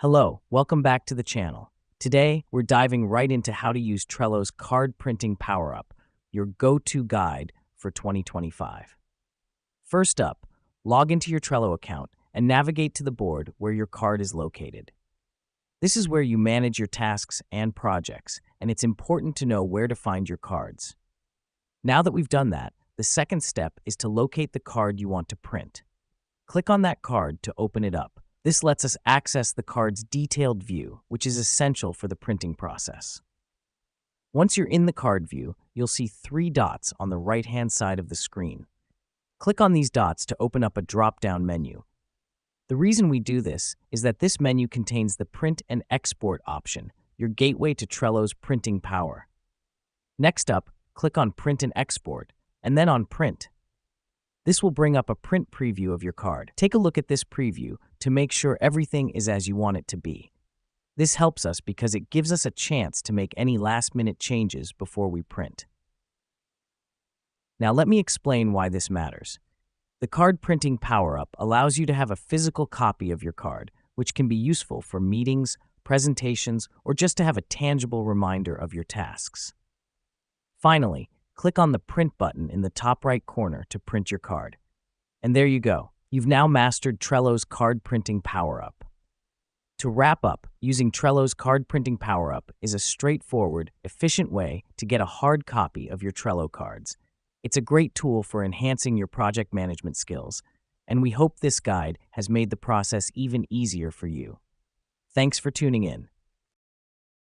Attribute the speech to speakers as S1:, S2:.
S1: Hello, welcome back to the channel. Today, we're diving right into how to use Trello's card printing power-up, your go-to guide for 2025. First up, log into your Trello account and navigate to the board where your card is located. This is where you manage your tasks and projects, and it's important to know where to find your cards. Now that we've done that, the second step is to locate the card you want to print. Click on that card to open it up. This lets us access the card's detailed view, which is essential for the printing process. Once you're in the card view, you'll see three dots on the right-hand side of the screen. Click on these dots to open up a drop-down menu. The reason we do this is that this menu contains the Print and Export option, your gateway to Trello's printing power. Next up, click on Print and Export, and then on Print. This will bring up a print preview of your card. Take a look at this preview to make sure everything is as you want it to be. This helps us because it gives us a chance to make any last-minute changes before we print. Now let me explain why this matters. The card printing power-up allows you to have a physical copy of your card, which can be useful for meetings, presentations, or just to have a tangible reminder of your tasks. Finally, click on the Print button in the top right corner to print your card. And there you go. You've now mastered Trello's card printing power-up. To wrap up, using Trello's card printing power-up is a straightforward, efficient way to get a hard copy of your Trello cards. It's a great tool for enhancing your project management skills, and we hope this guide has made the process even easier for you. Thanks for tuning in.